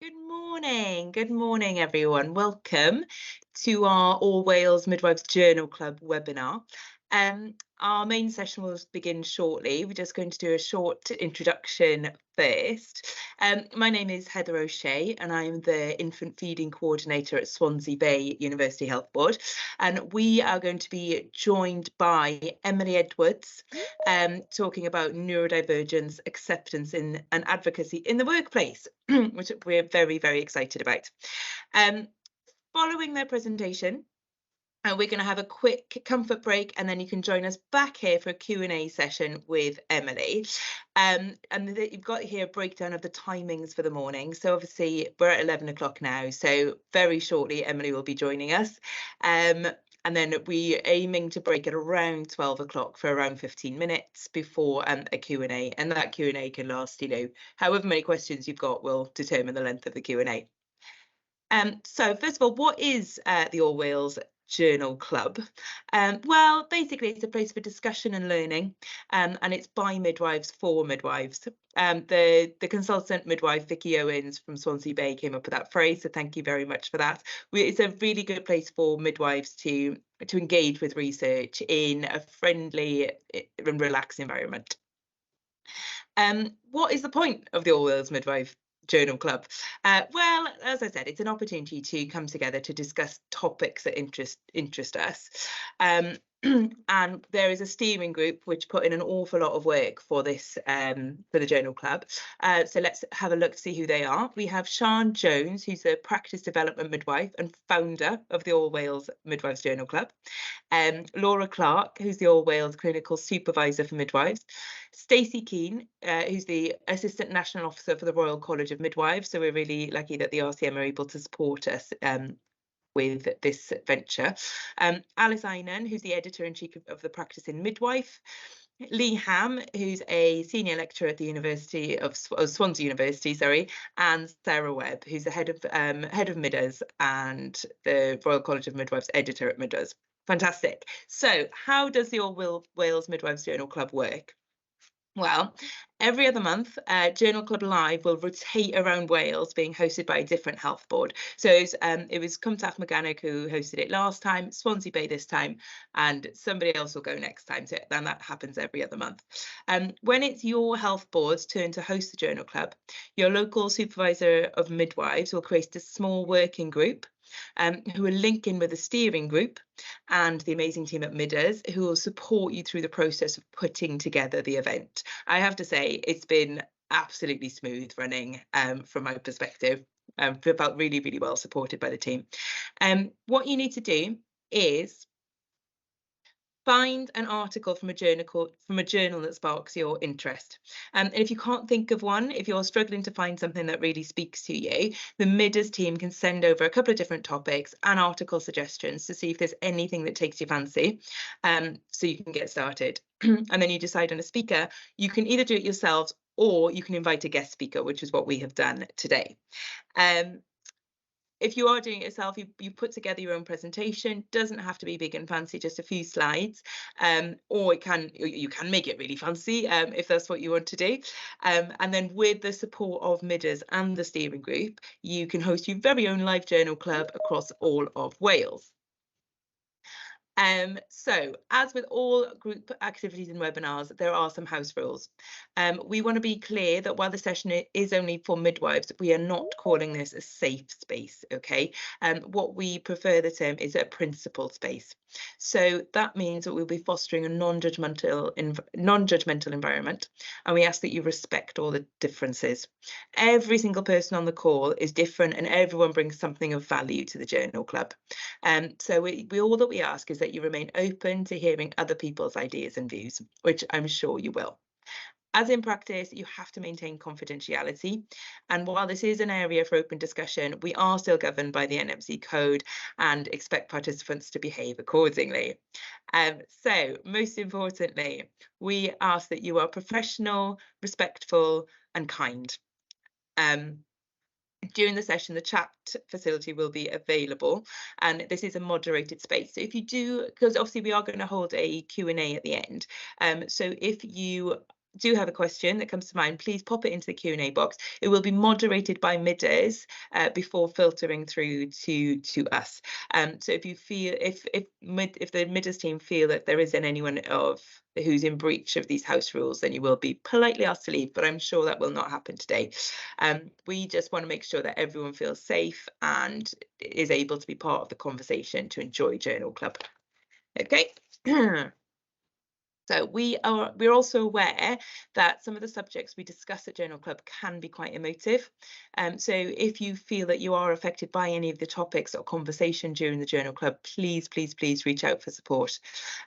Good morning, everyone. Welcome to our All Wales Midwives Journal Club webinar. Our main session will begin shortly. We're just going to do a short introduction first. My name is Heather O'Shea, and I'm the Infant Feeding Coordinator at Swansea Bay University Health Board. And we are going to be joined by Emilie Edwards, talking about neurodivergence, acceptance and advocacy in the workplace, which we're very, very excited about. Following their presentation, we're going to have a quick comfort break, and then you can join us back here for a Q&A session with Emilie. And you've got here a breakdown of the timings for the morning. So obviously we're at 11 o'clock now, so very shortly Emilie will be joining us. And then we're aiming to break at around 12 o'clock for around 15 minutes before a Q&A. And that Q&A can last, however many questions you've got will determine the length of the Q&A. So first of all, what is the All Wales Journal Club? Well, basically it's a place for discussion and learning, and it's by midwives for midwives. The consultant midwife Vicky Owens from Swansea Bay came up with that phrase, so thank you very much for that. It's a really good place for midwives to engage with research in a friendly and relaxed environment. What is the point of the All Wales Midwife Journal Club? Well, as I said, it's an opportunity to come together to discuss topics that interest us. And there is a steering group which put in an awful lot of work for this, for the Journal Club. So let's have a look to see who they are. We have Sian Jones, who's a practice development midwife and founder of the All Wales Midwives Journal Club. Laura Clark, who's the All Wales Clinical Supervisor for Midwives. Stacey Keane, who's the Assistant National Officer for the Royal College of Midwives. So we're really lucky that the RCM are able to support us with this venture. Alice Einan, who's the Editor-in-Chief of the Practising Midwife. Lee Ham, who's a senior lecturer at the University of Swansea University, and Sarah Webb, who's the head of MIDIRS and the Royal College of Midwives editor at MIDIRS. Fantastic. So how does the All Wales Midwives Journal Club work? Well, every other month, Journal Club Live will rotate around Wales, being hosted by a different health board. So it was Cwmtach Meganic who hosted it last time, Swansea Bay this time, and somebody else will go next time. So then that happens every other month. When it's your health board's turn to host the Journal Club, your local supervisor of midwives will create a small working group who will link in with the steering group and the amazing team at MIDIRS, who will support you through the process of putting together the event. I have to say, it's been absolutely smooth running from my perspective. I felt really, really well supported by the team. What you need to do is find an article from a journal that sparks your interest. And if you can't think of one, if you're struggling to find something that really speaks to you, the MIDIRS team can send over a couple of different topics and article suggestions to see if there's anything that takes your fancy, so you can get started. And then you decide on a speaker. You can either do it yourselves or you can invite a guest speaker, which is what we have done today. If you are doing it yourself, you put together your own presentation. Doesn't have to be big and fancy, just a few slides, or you can make it really fancy if that's what you want to do. And then with the support of MIDIRS and the steering group, you can host your very own live journal club across all of Wales. So, as with all group activities and webinars, there are some house rules. We want to be clear that while the session is only for midwives, we are not calling this a safe space, okay? What we prefer the term is a principled space. So that means that we'll be fostering a non-judgmental environment, and we ask that you respect all the differences. Every single person on the call is different, and everyone brings something of value to the Journal Club. So all that we ask is that you remain open to hearing other people's ideas and views, which I'm sure you will. As in practice, you have to maintain confidentiality. And while this is an area for open discussion, we are still governed by the NMC code and expect participants to behave accordingly. So most importantly, we ask that you are professional, respectful, and kind. During the session, the chat facility will be available, and this is a moderated space. So if you do, because obviously we are going to hold a Q&A at the end, so if you do have a question that comes to mind, please pop it into the Q&A box. It will be moderated by MIDIRS before filtering through to us. So if you feel, if the MIDIRS team feel that there isn't anyone who's in breach of these house rules, then you will be politely asked to leave, but I'm sure that will not happen today. We just want to make sure that everyone feels safe and is able to be part of the conversation to enjoy Journal Club. Okay. So we're also aware that some of the subjects we discuss at Journal Club can be quite emotive. So if you feel that you are affected by any of the topics or conversation during the Journal Club, please reach out for support.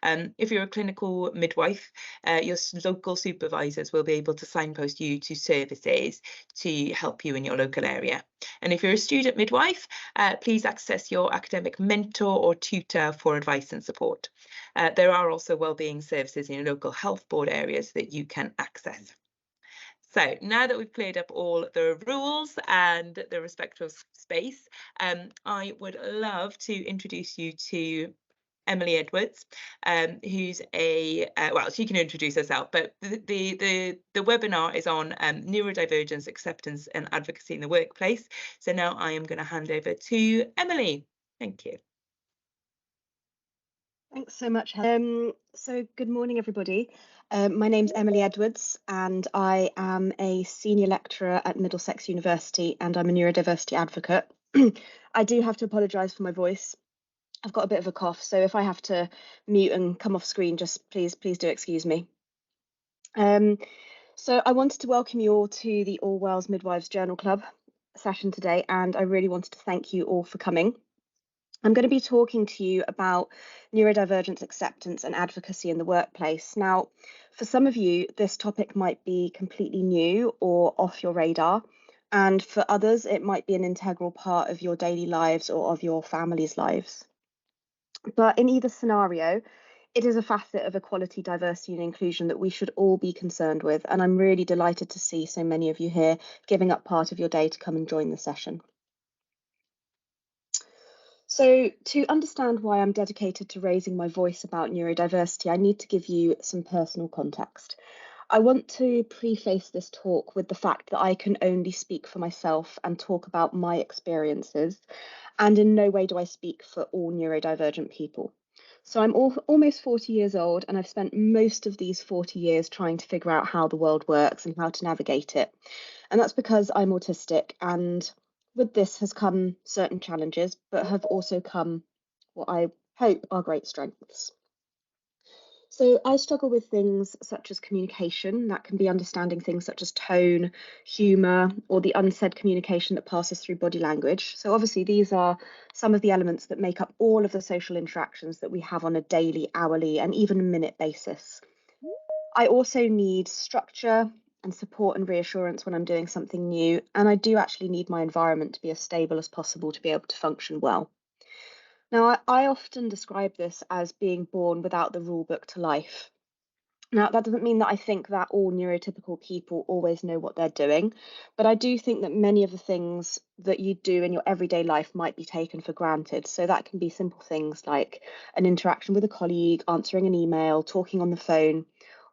If you're a clinical midwife, your local supervisors will be able to signpost you to services to help you in your local area. And if you're a student midwife, please access your academic mentor or tutor for advice and support. There are also wellbeing services in your local health board areas that you can access. So now that we've cleared up all the rules and the respective space, I would love to introduce you to Emilie Edwards, who's well, she can introduce herself, but the webinar is on neurodivergence, acceptance and advocacy in the workplace. So now I am going to hand over to Emilie. Thank you. Thanks so much, Helen. So good morning, everybody. My name's Emilie Edwards, and I am a senior lecturer at Middlesex University, and I'm a neurodiversity advocate. I do have to apologise for my voice. I've got a bit of a cough, so if I have to mute and come off screen, just please do excuse me. So I wanted to welcome you all to the All Wales Midwives Journal Club session today, and I really wanted to thank you all for coming. I'm going to be talking to you about neurodivergence, acceptance and advocacy in the workplace. Now, for some of you, this topic might be completely new or off your radar, and for others, it might be an integral part of your daily lives or of your family's lives. But in either scenario, it is a facet of equality, diversity and inclusion that we should all be concerned with, and I'm really delighted to see so many of you here giving up part of your day to come and join the session. So to understand why I'm dedicated to raising my voice about neurodiversity, I need to give you some personal context. I want to preface this talk with the fact that I can only speak for myself and talk about my experiences, and in no way do I speak for all neurodivergent people. So I'm almost 40 years old, and I've spent most of these 40 years trying to figure out how the world works and how to navigate it. And that's because I'm autistic, and with this has come certain challenges, but have also come what I hope are great strengths. So I struggle with things such as communication. That can be understanding things such as tone, humour, or the unsaid communication that passes through body language. So obviously these are some of the elements that make up all of the social interactions that we have on a daily, hourly, and even a minute basis. I also need structure and support and reassurance when I'm doing something new, and I do actually need my environment to be as stable as possible to be able to function well. Now, I often describe this as being born without the rule book to life. Now, that doesn't mean that I think that all neurotypical people always know what they're doing, but I do think that many of the things that you do in your everyday life might be taken for granted. So that can be simple things like an interaction with a colleague, answering an email, talking on the phone,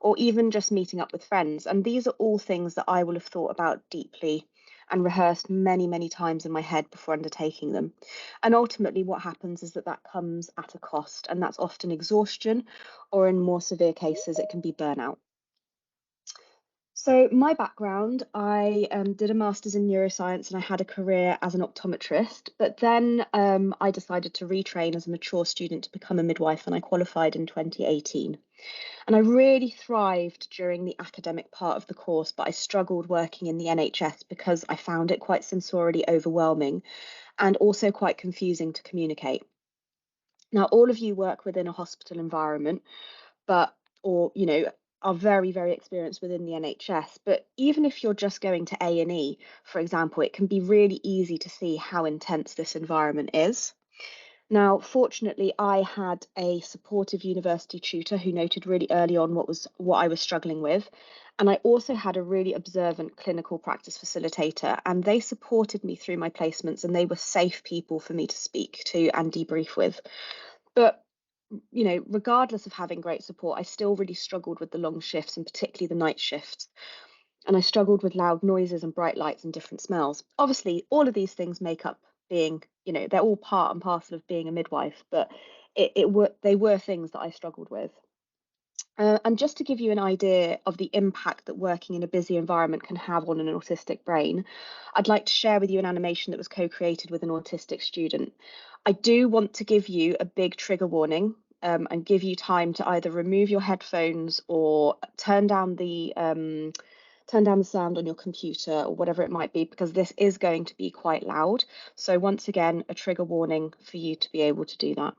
or even just meeting up with friends. And these are all things that I will have thought about deeply and rehearsed many, many times in my head before undertaking them. And ultimately what happens is that that comes at a cost, and that's often exhaustion, or in more severe cases, it can be burnout. So my background, I did a master's in neuroscience and I had a career as an optometrist, but then I decided to retrain as a mature student to become a midwife, and I qualified in 2018. And I really thrived during the academic part of the course, but I struggled working in the NHS because I found it quite sensorially overwhelming and also quite confusing to communicate. Now, all of you work within a hospital environment, or are very, very experienced within the NHS. But even if you're just going to A&E, for example, it can be really easy to see how intense this environment is. Now, fortunately, I had a supportive university tutor who noted really early on what I was struggling with. And I also had a really observant clinical practice facilitator, and they supported me through my placements, and they were safe people for me to speak to and debrief with. But regardless of having great support, I still really struggled with the long shifts, and particularly the night shifts. And I struggled with loud noises and bright lights and different smells. Obviously, all of these things make up being, they're all part and parcel of being a midwife, but they were things that I struggled with. And just to give you an idea of the impact that working in a busy environment can have on an autistic brain, I'd like to share with you an animation that was co-created with an autistic student. I do want to give you a big trigger warning, and give you time to either remove your headphones or turn down the sound on your computer or whatever it might be, because this is going to be quite loud. So once again, a trigger warning for you to be able to do that.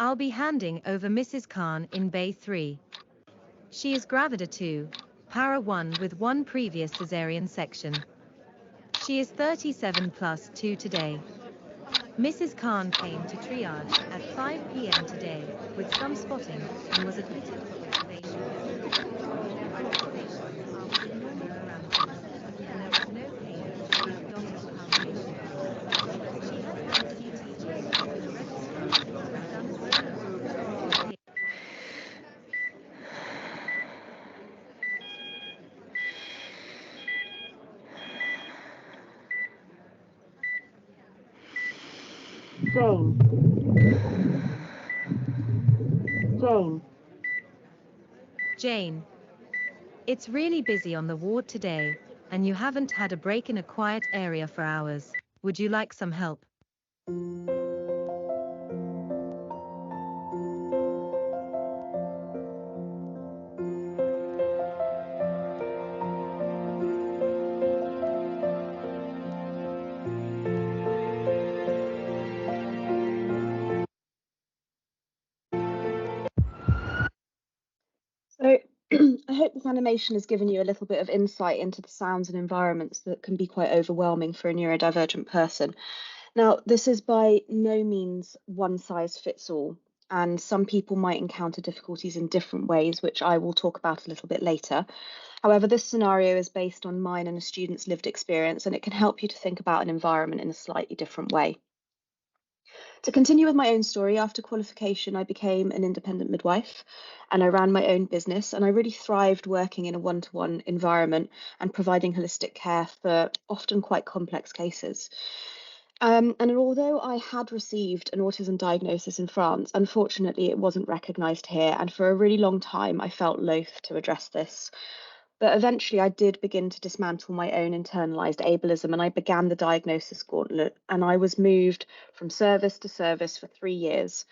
I'll be handing over Mrs. Khan in Bay 3. She is Gravida 2, Para 1 with 1 previous cesarean section. She is 37 plus 2 today. Mrs. Khan came to triage at 5 p.m. today with some spotting and was admitted for observation. Observations are within normal parameters and there was no pain or abdominal palpation. She has had CTG with a registrar and done scans. Jane. It's really busy on the ward today, and you haven't had a break in a quiet area for hours. Would you like some help? So I hope this animation has given you a little bit of insight into the sounds and environments that can be quite overwhelming for a neurodivergent person. Now, this is by no means one size fits all, and some people might encounter difficulties in different ways, which I will talk about a little bit later. However, this scenario is based on mine and a student's lived experience, and it can help you to think about an environment in a slightly different way. To continue with my own story, after qualification, I became an independent midwife and I ran my own business, and I really thrived working in a one-to-one environment and providing holistic care for often quite complex cases. And although I had received an autism diagnosis in France, unfortunately, it wasn't recognised here. And for a really long time, I felt loath to address this. But eventually, I did begin to dismantle my own internalized ableism, and I began the diagnosis gauntlet. And I was moved from service to service for 3 years,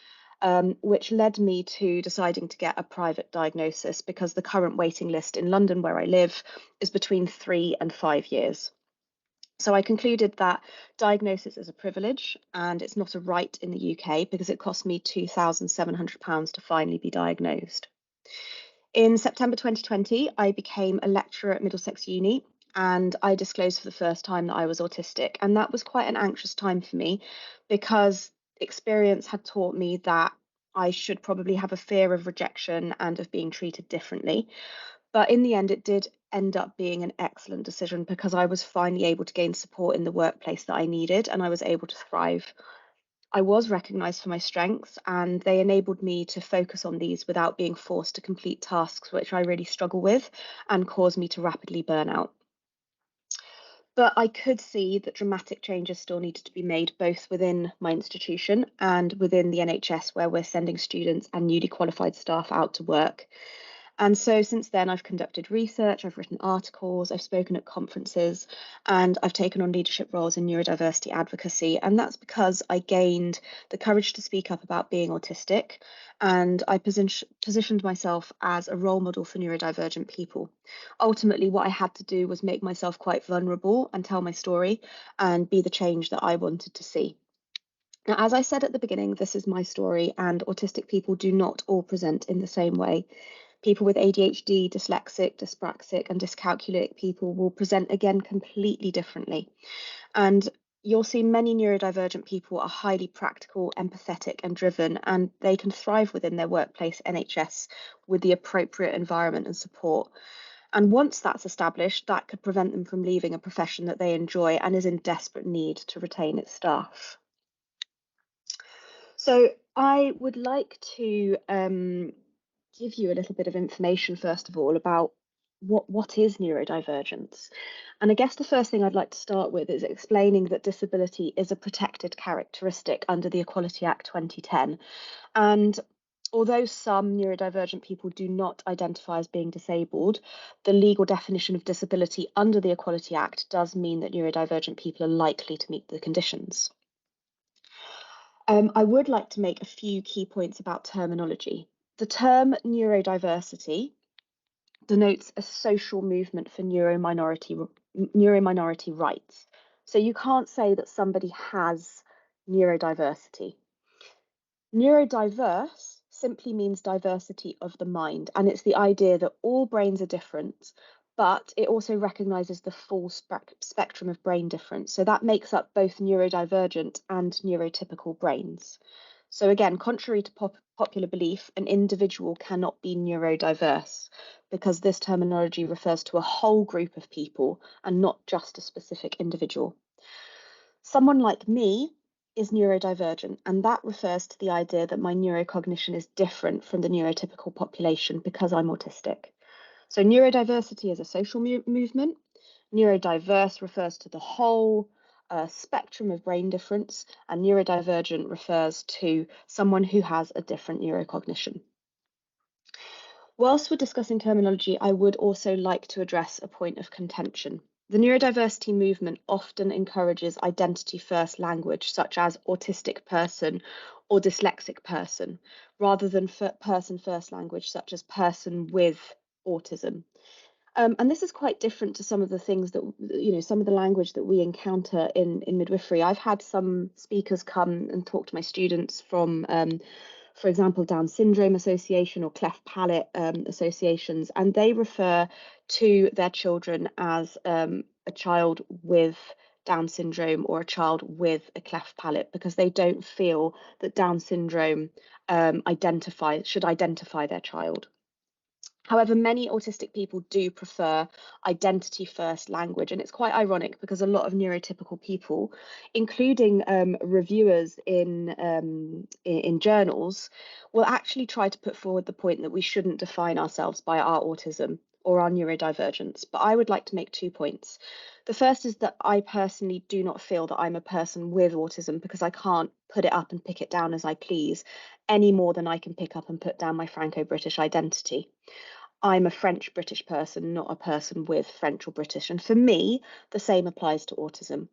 which led me to deciding to get a private diagnosis, because the current waiting list in London, where I live, is between 3 and 5 years. So I concluded that diagnosis is a privilege and it's not a right in the UK, because it cost me £2,700 to finally be diagnosed. In September 2020, I became a lecturer at Middlesex Uni, and I disclosed for the first time that I was autistic. And that was quite an anxious time for me, because experience had taught me that I should probably have a fear of rejection and of being treated differently. But in the end, it did end up being an excellent decision because I was finally able to gain support in the workplace that I needed, and I was able to thrive. I was recognised for my strengths, and they enabled me to focus on these without being forced to complete tasks which I really struggle with and cause me to rapidly burn out. But I could see that dramatic changes still needed to be made both within my institution and within the NHS, where we're sending students and newly qualified staff out to work. And so since then, I've conducted research, I've written articles, I've spoken at conferences, and I've taken on leadership roles in neurodiversity advocacy. And that's because I gained the courage to speak up about being autistic, and I positioned myself as a role model for neurodivergent people. Ultimately, what I had to do was make myself quite vulnerable and tell my story and be the change that I wanted to see. Now, as I said at the beginning, this is my story, and autistic people do not all present in the same way. People with ADHD, dyslexic, dyspraxic, and dyscalculic people will present again completely differently. And you'll see many neurodivergent people are highly practical, empathetic, and driven, and they can thrive within their workplace NHS with the appropriate environment and support. And once that's established, that could prevent them from leaving a profession that they enjoy and is in desperate need to retain its staff. So I would like to give you a little bit of information, first of all, about what is neurodivergence. And I guess the first thing I'd like to start with is explaining that disability is a protected characteristic under the Equality Act 2010. And although some neurodivergent people do not identify as being disabled, the legal definition of disability under the Equality Act does mean that neurodivergent people are likely to meet the conditions. I would like to make a few key points about terminology. The term neurodiversity denotes a social movement for neurominority rights. So you can't say that somebody has neurodiversity. Neurodiverse simply means diversity of the mind, and it's the idea that all brains are different, but it also recognises the full spectrum of brain difference. So that makes up both neurodivergent and neurotypical brains. So again, contrary to popular belief, an individual cannot be neurodiverse because this terminology refers to a whole group of people and not just a specific individual. Someone like me is neurodivergent, and that refers to the idea that my neurocognition is different from the neurotypical population because I'm autistic. So neurodiversity is a social movement. Neurodiverse refers to the whole spectrum of brain difference, and neurodivergent refers to someone who has a different neurocognition. Whilst we're discussing terminology, I would also like to address a point of contention. The neurodiversity movement often encourages identity-first language, such as autistic person or dyslexic person, rather than person-first language, such as person with autism. And this is quite different to some of the things that, some of the language that we encounter in midwifery. I've had some speakers come and talk to my students from, for example, Down Syndrome Association or Cleft Palate associations, and they refer to their children as a child with Down syndrome or a child with a cleft palate because they don't feel that Down syndrome should identify their child. However, many autistic people do prefer identity-first language, and it's quite ironic because a lot of neurotypical people, including reviewers in journals, will actually try to put forward the point that we shouldn't define ourselves by our autism or our neurodivergence. But I would like to make 2 points. The first is that I personally do not feel that I'm a person with autism because I can't put it up and pick it down as I please, any more than I can pick up and put down my Franco-British identity. I'm a French-British person, not a person with French or British. And for me, the same applies to autism.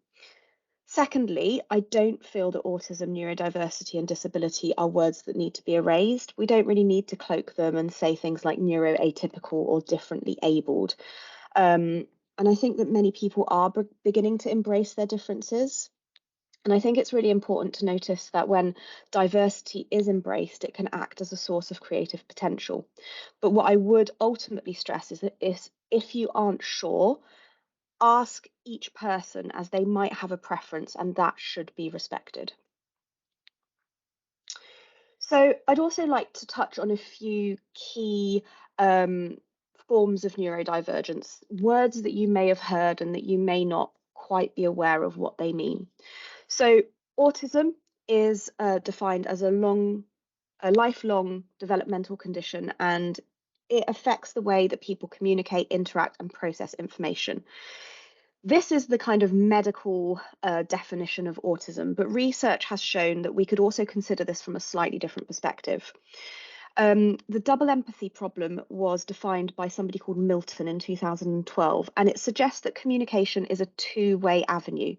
Secondly, I don't feel that autism, neurodiversity, and disability are words that need to be erased. We don't really need to cloak them and say things like neuroatypical or differently abled. And I think that many people are beginning to embrace their differences. And I think it's really important to notice that when diversity is embraced, it can act as a source of creative potential. But what I would ultimately stress is that if you aren't sure, ask each person, as they might have a preference, and that should be respected. So I'd also like to touch on a few key forms of neurodivergence, words that you may have heard and that you may not quite be aware of what they mean. So autism is defined as a lifelong developmental condition, and it affects the way that people communicate, interact, and process information. This is the kind of medical definition of autism, but research has shown that we could also consider this from a slightly different perspective. The double empathy problem was defined by somebody called Milton in 2012, and it suggests that communication is a two-way avenue.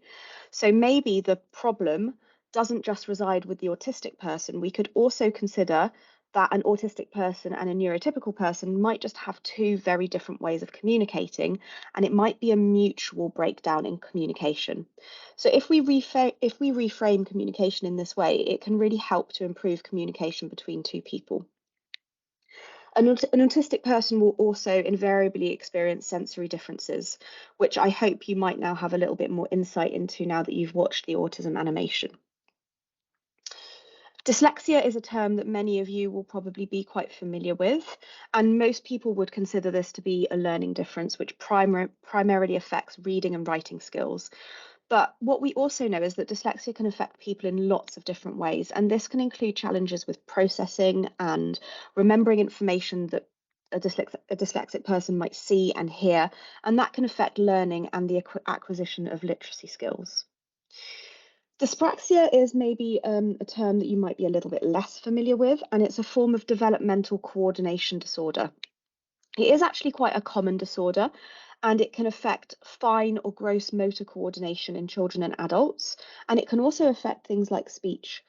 So maybe the problem doesn't just reside with the autistic person. We could also consider that an autistic person and a neurotypical person might just have two very different ways of communicating, and it might be a mutual breakdown in communication. So if we reframe communication in this way, it can really help to improve communication between two people. An autistic person will also invariably experience sensory differences, which I hope you might now have a little bit more insight into now that you've watched the autism animation. Dyslexia is a term that many of you will probably be quite familiar with, and most people would consider this to be a learning difference which primarily affects reading and writing skills. But what we also know is that dyslexia can affect people in lots of different ways, and this can include challenges with processing and remembering information that a dyslexic person might see and hear, and that can affect learning and the acquisition of literacy skills. Dyspraxia is maybe a term that you might be a little bit less familiar with, and it's a form of developmental coordination disorder. It is actually quite a common disorder, and it can affect fine or gross motor coordination in children and adults, and it can also affect things like speech.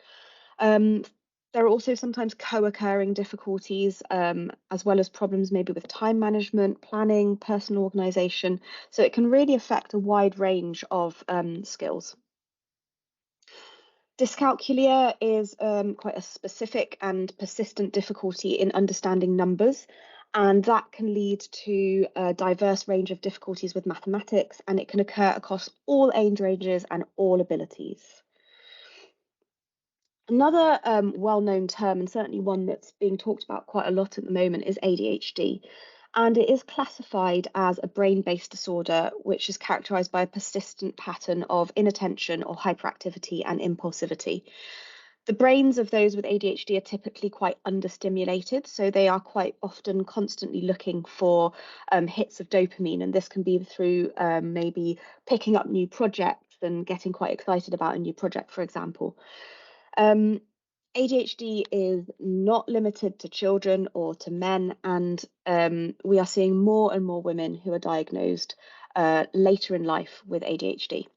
There are also sometimes co-occurring difficulties, as well as problems maybe with time management, planning, personal organisation, so it can really affect a wide range of skills. Dyscalculia is quite a specific and persistent difficulty in understanding numbers, and that can lead to a diverse range of difficulties with mathematics, and it can occur across all age ranges and all abilities. Another well-known term, and certainly one that's being talked about quite a lot at the moment, is ADHD. And it is classified as a brain-based disorder, which is characterized by a persistent pattern of inattention or hyperactivity and impulsivity. The brains of those with ADHD are typically quite understimulated, so they are quite often constantly looking for hits of dopamine, and this can be through maybe picking up new projects and getting quite excited about a new project, for example. ADHD is not limited to children or to men, and we are seeing more and more women who are diagnosed later in life with ADHD.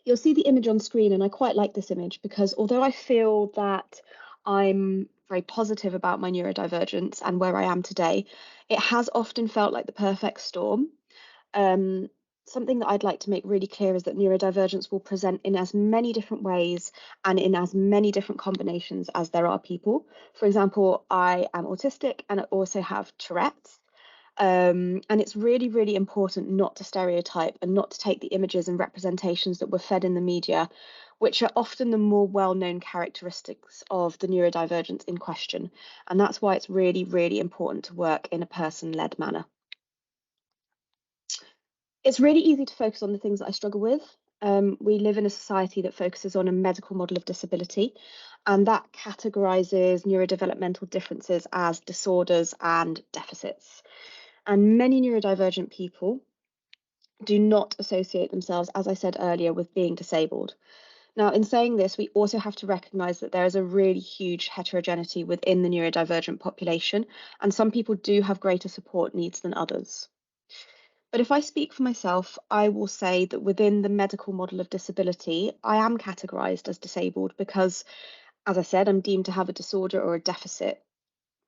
You'll see the image on screen, and I quite like this image because although I feel that I'm very positive about my neurodivergence and where I am today, it has often felt like the perfect storm. Something that I'd like to make really clear is that neurodivergence will present in as many different ways and in as many different combinations as there are people. For example, I am autistic and I also have Tourette's. And it's really, really important not to stereotype and not to take the images and representations that were fed in the media, which are often the more well-known characteristics of the neurodivergence in question. And that's why it's really, really important to work in a person-led manner. It's really easy to focus on the things that I struggle with. We live in a society that focuses on a medical model of disability, and that categorises neurodevelopmental differences as disorders and deficits. And many neurodivergent people do not associate themselves, as I said earlier, with being disabled. Now, in saying this, we also have to recognise that there is a really huge heterogeneity within the neurodivergent population, and some people do have greater support needs than others. But if I speak for myself, I will say that within the medical model of disability, I am categorised as disabled because, as I said, I'm deemed to have a disorder or a deficit.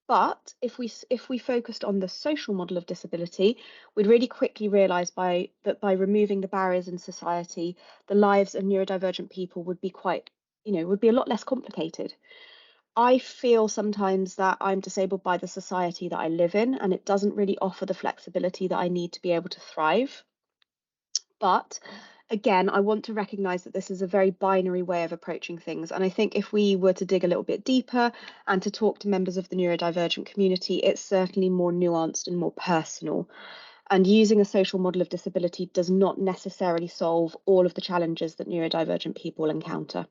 But if we focused on the social model of disability, we'd really quickly realise that by removing the barriers in society, the lives of neurodivergent people would be would be a lot less complicated. I feel sometimes that I'm disabled by the society that I live in, and it doesn't really offer the flexibility that I need to be able to thrive. But Again, I want to recognise that this is a very binary way of approaching things. And I think if we were to dig a little bit deeper and to talk to members of the neurodivergent community, it's certainly more nuanced and more personal. And using a social model of disability does not necessarily solve all of the challenges that neurodivergent people encounter.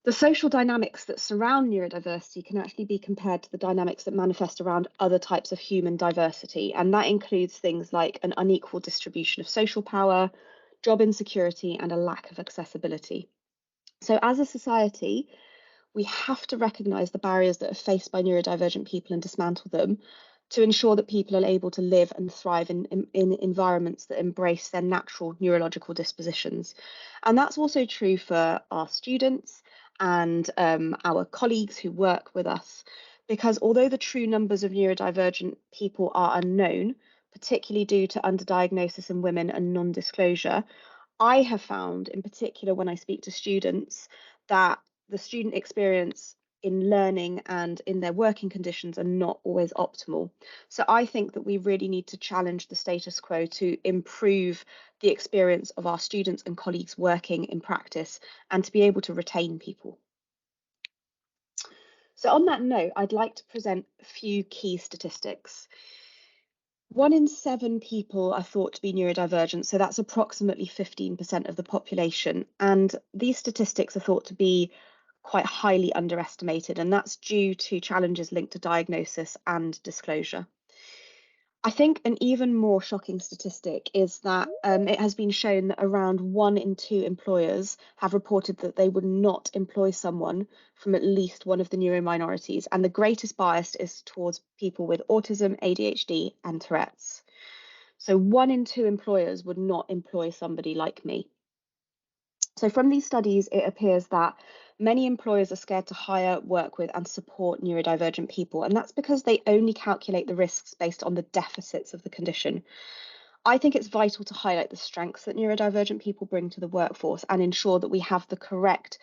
The social dynamics that surround neurodiversity can actually be compared to the dynamics that manifest around other types of human diversity, and that includes things like an unequal distribution of social power, job insecurity, and a lack of accessibility. So as a society, we have to recognise the barriers that are faced by neurodivergent people and dismantle them to ensure that people are able to live and thrive in environments that embrace their natural neurological dispositions. And that's also true for our students and our colleagues who work with us, because although the true numbers of neurodivergent people are unknown, particularly due to underdiagnosis in women and non-disclosure, I have found, in particular when I speak to students, that the student experience in learning and in their working conditions are not always optimal. So I think that we really need to challenge the status quo to improve the experience of our students and colleagues working in practice and to be able to retain people. So on that note, I'd like to present a few key statistics. 1 in 7 people are thought to be neurodivergent, so that's approximately 15% of the population. And these statistics are thought to be quite highly underestimated, and that's due to challenges linked to diagnosis and disclosure. I think an even more shocking statistic is that it has been shown that around 1 in 2 employers have reported that they would not employ someone from at least one of the neurominorities, and the greatest bias is towards people with autism, ADHD, and Tourette's. So 1 in 2 employers would not employ somebody like me. So from these studies, it appears that many employers are scared to hire, work with, and support neurodivergent people, and that's because they only calculate the risks based on the deficits of the condition. I think it's vital to highlight the strengths that neurodivergent people bring to the workforce and ensure that we have the correct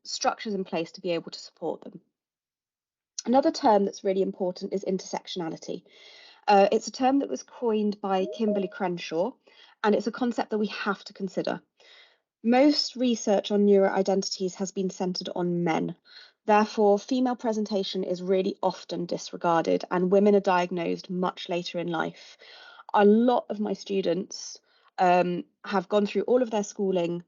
structures in place to be able to support them. Another term that's really important is intersectionality. It's a term that was coined by Kimberly Crenshaw, and it's a concept that we have to consider. Most research on neuroidentities has been centred on men. Therefore, female presentation is really often disregarded, and women are diagnosed much later in life. A lot of my students have gone through all of their schooling,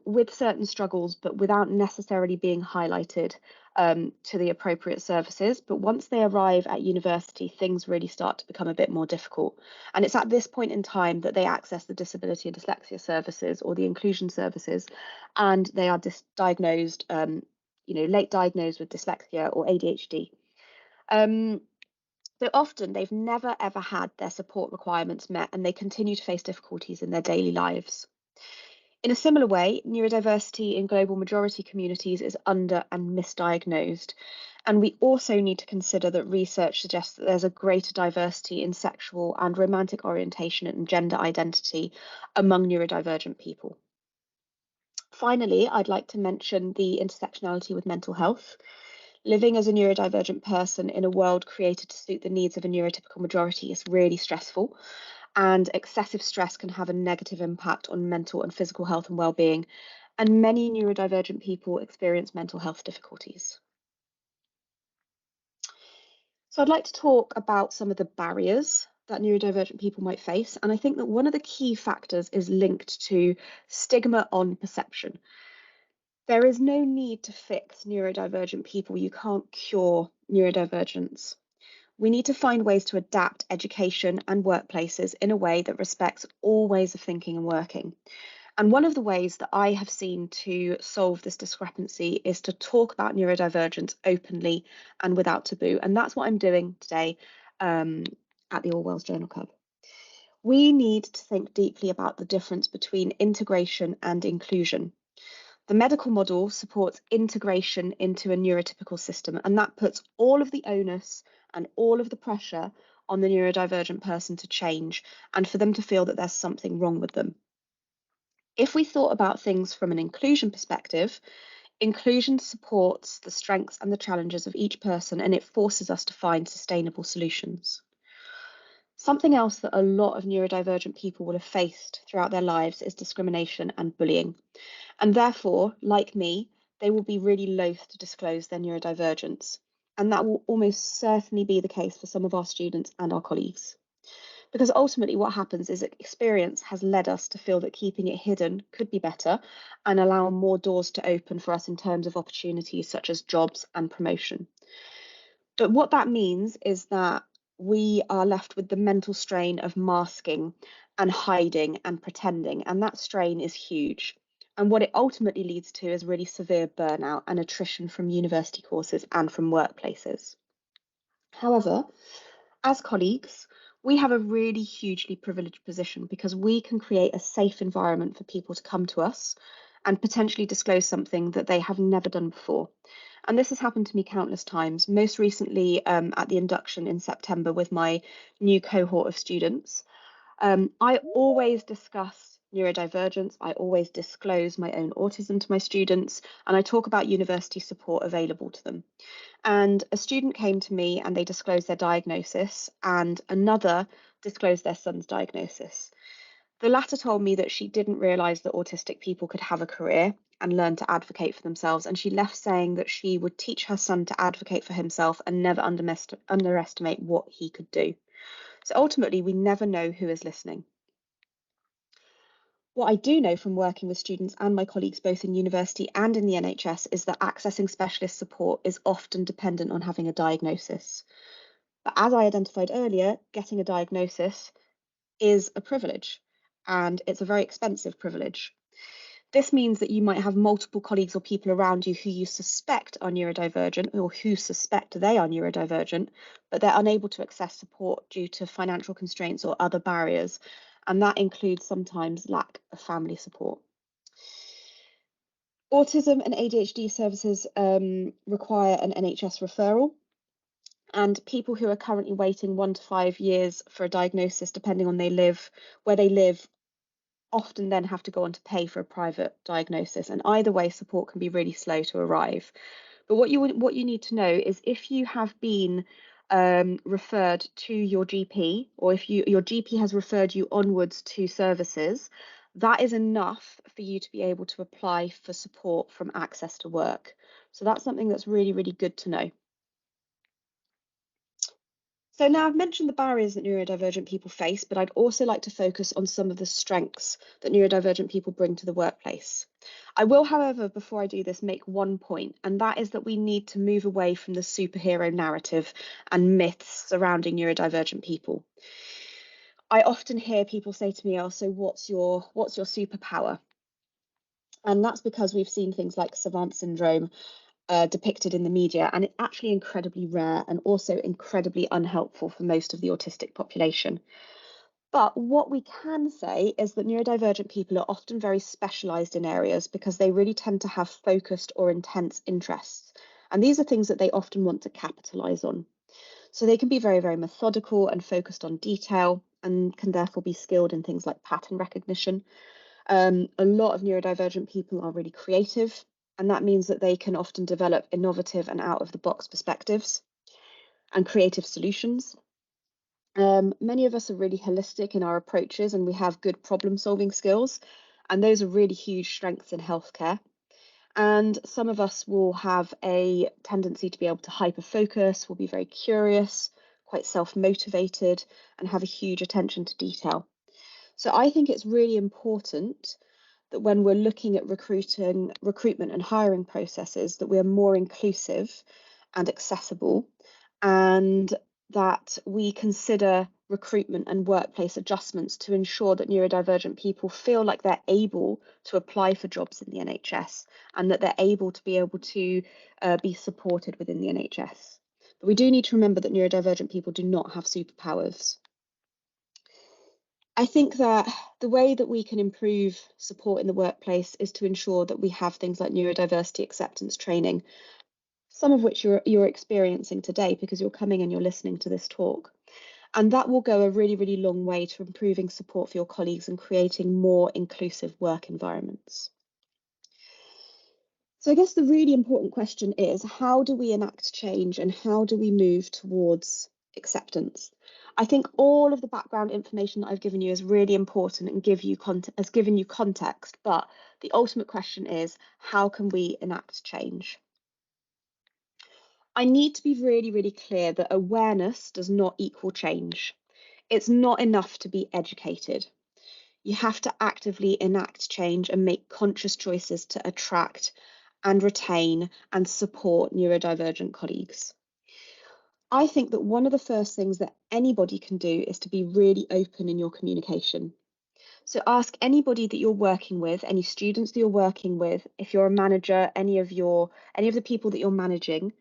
with certain struggles, but without necessarily being highlighted to the appropriate services. But once they arrive at university, things really start to become a bit more difficult. And it's at this point in time that they access the disability and dyslexia services or the inclusion services, and they are diagnosed, late diagnosed with dyslexia or ADHD. So often they've never ever had their support requirements met, and they continue to face difficulties in their daily lives. In a similar way, neurodiversity in global majority communities is under and misdiagnosed. And we also need to consider that research suggests that there's a greater diversity in sexual and romantic orientation and gender identity among neurodivergent people. Finally, I'd like to mention the intersectionality with mental health. Living as a neurodivergent person in a world created to suit the needs of a neurotypical majority is really stressful. And excessive stress can have a negative impact on mental and physical health and well-being, and many neurodivergent people experience mental health difficulties. So I'd like to talk about some of the barriers that neurodivergent people might face, and I think that one of the key factors is linked to stigma on perception. There is no need to fix neurodivergent people. You can't cure neurodivergence. We need to find ways to adapt education and workplaces in a way that respects all ways of thinking and working. And one of the ways that I have seen to solve this discrepancy is to talk about neurodivergence openly and without taboo. And that's what I'm doing today at the All Wales Journal Club. We need to think deeply about the difference between integration and inclusion. The medical model supports integration into a neurotypical system, and that puts all of the onus and all of the pressure on the neurodivergent person to change and for them to feel that there's something wrong with them. If we thought about things from an inclusion perspective, inclusion supports the strengths and the challenges of each person, and it forces us to find sustainable solutions. Something else that a lot of neurodivergent people will have faced throughout their lives is discrimination and bullying. And therefore, like me, they will be really loath to disclose their neurodivergence. And that will almost certainly be the case for some of our students and our colleagues. Because ultimately what happens is that experience has led us to feel that keeping it hidden could be better and allow more doors to open for us in terms of opportunities such as jobs and promotion. But what that means is that we are left with the mental strain of masking and hiding and pretending, and that strain is huge. And what it ultimately leads to is really severe burnout and attrition from university courses and from workplaces. However, as colleagues, we have a really hugely privileged position because we can create a safe environment for people to come to us and potentially disclose something that they have never done before. And this has happened to me countless times, most recently at the induction in September with my new cohort of students. I always discuss neurodivergence, I always disclose my own autism to my students, and I talk about university support available to them. And a student came to me and they disclosed their diagnosis, and another disclosed their son's diagnosis. The latter told me that she didn't realise that autistic people could have a career and learn to advocate for themselves, and she left saying that she would teach her son to advocate for himself and never underestimate what he could do. So ultimately, we never know who is listening. What I do know from working with students and my colleagues both in university and in the NHS is that accessing specialist support is often dependent on having a diagnosis. But as I identified earlier, getting a diagnosis is a privilege, and it's a very expensive privilege. This means that you might have multiple colleagues or people around you who you suspect are neurodivergent or who suspect they are neurodivergent, but they're unable to access support due to financial constraints or other barriers. And that includes sometimes lack of family support. Autism and ADHD services require an NHS referral, and people who are currently waiting 1 to 5 years for a diagnosis, depending on where they live, often then have to go on to pay for a private diagnosis. And either way, support can be really slow to arrive. But what you need to know is if you have been referred to your GP, or if your GP has referred you onwards to services, that is enough for you to be able to apply for support from Access to Work. So that's something that's really, really good to know. So now I've mentioned the barriers that neurodivergent people face, but I'd also like to focus on some of the strengths that neurodivergent people bring to the workplace. I will, however, before I do this, make one point, and that is that we need to move away from the superhero narrative and myths surrounding neurodivergent people. I often hear people say to me, "Oh, so what's your superpower?" And that's because we've seen things like savant syndrome depicted in the media, and it's actually incredibly rare and also incredibly unhelpful for most of the autistic population. But what we can say is that neurodivergent people are often very specialised in areas because they really tend to have focused or intense interests. And these are things that they often want to capitalise on. So they can be very, very methodical and focused on detail and can therefore be skilled in things like pattern recognition. A lot of neurodivergent people are really creative, and that means that they can often develop innovative and out-of-the-box perspectives and creative solutions. Many of us are really holistic in our approaches, and we have good problem-solving skills, and those are really huge strengths in healthcare. And some of us will have a tendency to be able to hyper-focus, will be very curious, quite self-motivated, and have a huge attention to detail. So I think it's really important that when we're looking at recruitment and hiring processes, that we're more inclusive and accessible, and that we consider recruitment and workplace adjustments to ensure that neurodivergent people feel like they're able to apply for jobs in the NHS and that they're able to be supported within the NHS. But we do need to remember that neurodivergent people do not have superpowers. I think that the way that we can improve support in the workplace is to ensure that we have things like neurodiversity acceptance training, some of which you're experiencing today because you're coming and you're listening to this talk. And that will go a really, really long way to improving support for your colleagues and creating more inclusive work environments. So I guess the really important question is, how do we enact change and how do we move towards acceptance. I think all of the background information that I've given you is really important and has given you context, but the ultimate question is, how can we enact change? I need to be really, really clear that awareness does not equal change. It's not enough to be educated. You have to actively enact change and make conscious choices to attract and retain and support neurodivergent colleagues. I think that one of the first things that anybody can do is to be really open in your communication. So ask anybody that you're working with, any students that you're working with, if you're a manager, any of the people that you're managing,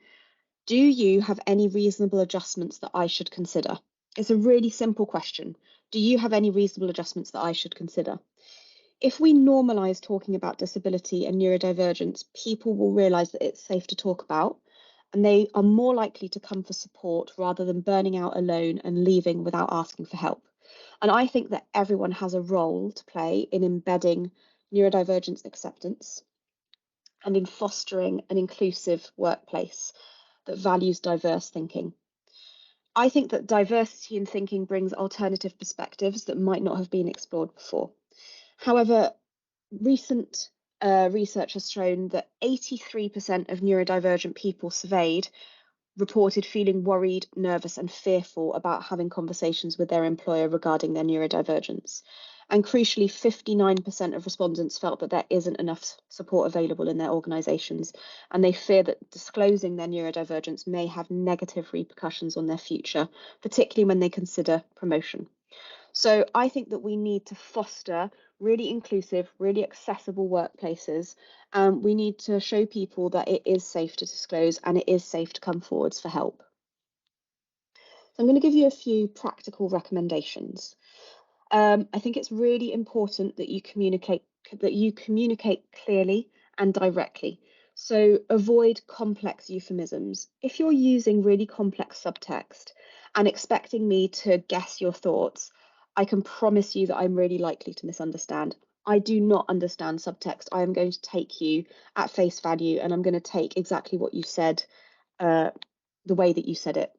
do you have any reasonable adjustments that I should consider? It's a really simple question. Do you have any reasonable adjustments that I should consider? If we normalise talking about disability and neurodivergence, people will realise that it's safe to talk about, and they are more likely to come for support rather than burning out alone and leaving without asking for help. And I think that everyone has a role to play in embedding neurodivergence acceptance and in fostering an inclusive workplace that values diverse thinking. I think that diversity in thinking brings alternative perspectives that might not have been explored before. However, recent research has shown that 83% of neurodivergent people surveyed reported feeling worried, nervous, and fearful about having conversations with their employer regarding their neurodivergence. And crucially, 59% of respondents felt that there isn't enough support available in their organisations, and they fear that disclosing their neurodivergence may have negative repercussions on their future, particularly when they consider promotion. So I think that we need to foster really inclusive, really accessible workplaces. We need to show people that it is safe to disclose and it is safe to come forwards for help. So I'm going to give you a few practical recommendations. I think it's really important that you communicate clearly and directly. So avoid complex euphemisms. If you're using really complex subtext and expecting me to guess your thoughts, I can promise you that I'm really likely to misunderstand. I do not understand subtext. I am going to take you at face value, and I'm going to take exactly what you said, the way that you said it.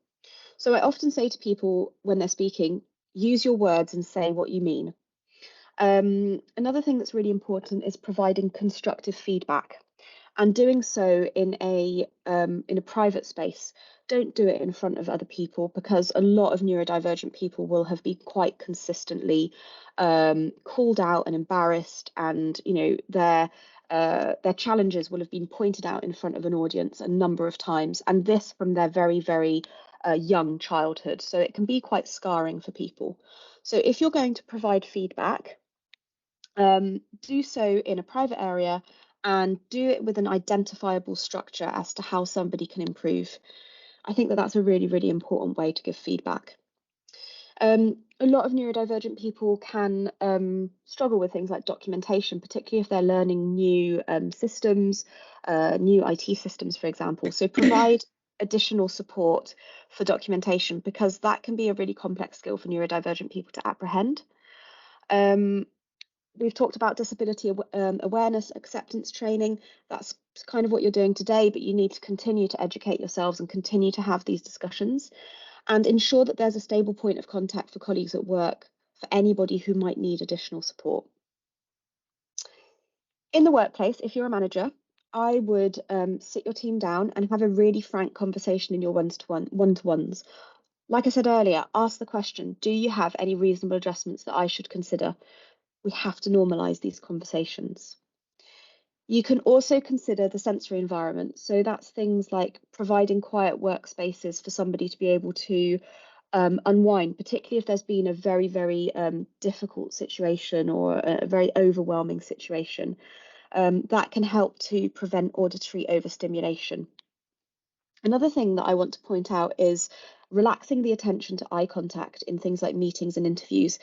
So I often say to people when they're speaking, use your words and say what you mean. Another thing that's really important is providing constructive feedback, and doing so in a private space. Don't do it in front of other people, because a lot of neurodivergent people will have been quite consistently called out and embarrassed, and their challenges will have been pointed out in front of an audience a number of times, and this from their very, very young childhood. So it can be quite scarring for people. So if you're going to provide feedback, do so in a private area, and do it with an identifiable structure as to how somebody can improve. I think that that's a really, really important way to give feedback. A lot of neurodivergent people can struggle with things like documentation, particularly if they're learning new systems, new IT systems, for example. So provide additional support for documentation, because that can be a really complex skill for neurodivergent people to apprehend. We've talked about disability awareness, acceptance training. That's kind of what you're doing today, but you need to continue to educate yourselves and continue to have these discussions, and ensure that there's a stable point of contact for colleagues at work for anybody who might need additional support. In the workplace, if you're a manager, I would sit your team down and have a really frank conversation in your one-to-ones. Like I said earlier, ask the question, do you have any reasonable adjustments that I should consider? We have to normalise these conversations. You can also consider the sensory environment. So that's things like providing quiet workspaces for somebody to be able to unwind, particularly if there's been a very, very difficult situation or a very overwhelming situation. That can help to prevent auditory overstimulation. Another thing that I want to point out is relaxing the attention to eye contact in things like meetings and interviews.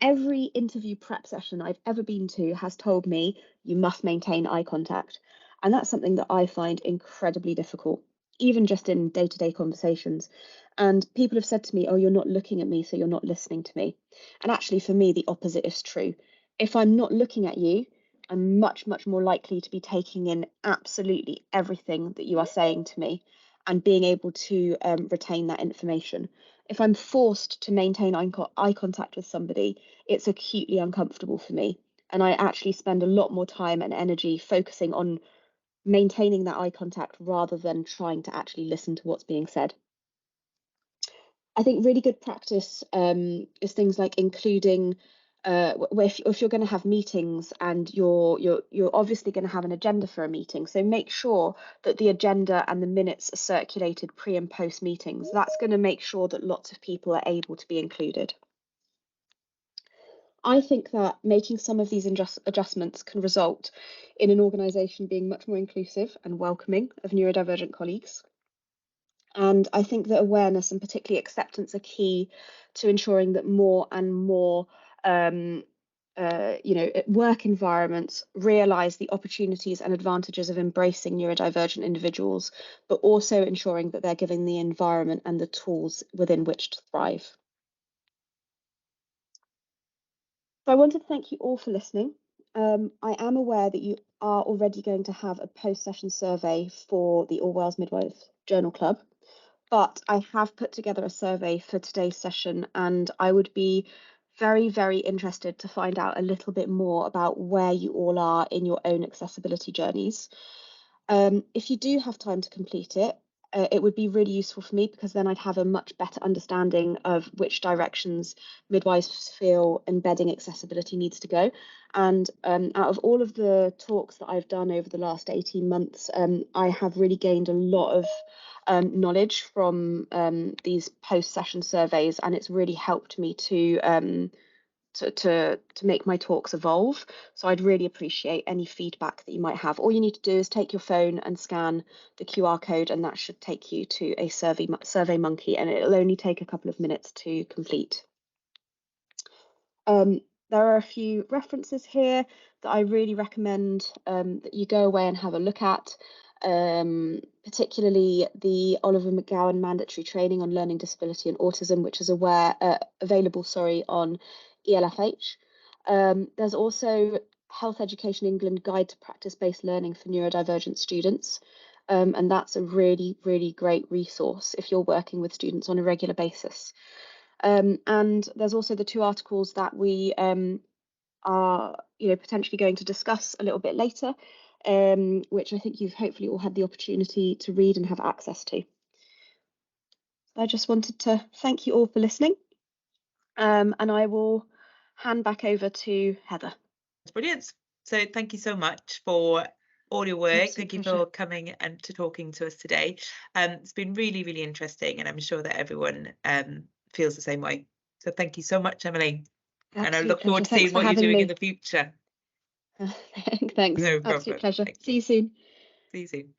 Every interview prep session I've ever been to has told me you must maintain eye contact. And that's something that I find incredibly difficult, even just in day-to-day conversations. And people have said to me, oh, you're not looking at me, so you're not listening to me. And actually, for me, the opposite is true. If I'm not looking at you, I'm much, much more likely to be taking in absolutely everything that you are saying to me. and being able to retain that information. If I'm forced to maintain eye contact with somebody, it's acutely uncomfortable for me. And I actually spend a lot more time and energy focusing on maintaining that eye contact rather than trying to actually listen to what's being said. I think really good practice is things like including if you're going to have meetings and you're obviously going to have an agenda for a meeting, so make sure that the agenda and the minutes are circulated pre and post meetings. That's going to make sure that lots of people are able to be included. I think that making some of these adjustments can result in an organisation being much more inclusive and welcoming of neurodivergent colleagues. And I think that awareness and particularly acceptance are key to ensuring that more and more work environments realise the opportunities and advantages of embracing neurodivergent individuals, but also ensuring that they're given the environment and the tools within which to thrive. So I wanted to thank you all for listening. I am aware that you are already going to have a post-session survey for the All Wales Midwives Journal Club, but I have put together a survey for today's session, and I would be very, very interested to find out a little bit more about where you all are in your own accessibility journeys. If you do have time to complete it, it would be really useful for me, because then I'd have a much better understanding of which directions midwives feel embedding accessibility needs to go. And out of all of the talks that I've done over the last 18 months, I have really gained a lot of knowledge from these post-session surveys, and it's really helped me to make my talks evolve. So I'd really appreciate any feedback that you might have. All you need to do is take your phone and scan the QR code, and that should take you to a survey monkey, and it'll only take a couple of minutes to complete. There are a few references here that I really recommend that you go away and have a look at, particularly the Oliver McGowan mandatory training on learning disability and autism, which is available on ELFH. There's also Health Education England Guide to Practice-Based Learning for Neurodivergent Students, and that's a really, really great resource if you're working with students on a regular basis. And there's also the two articles that we are potentially going to discuss a little bit later, which I think you've hopefully all had the opportunity to read and have access to. I just wanted to thank you all for listening, and I will hand back over to Heather. That's brilliant. So thank you so much for all your work. Absolute Thank you pleasure. for coming and talking to us today. It's been really, really interesting, and I'm sure that everyone feels the same way. So thank you so much, Emilie. And I look forward to seeing what you're doing in the future. Thanks. No problem. Absolute pleasure. Thank See you soon. See you soon.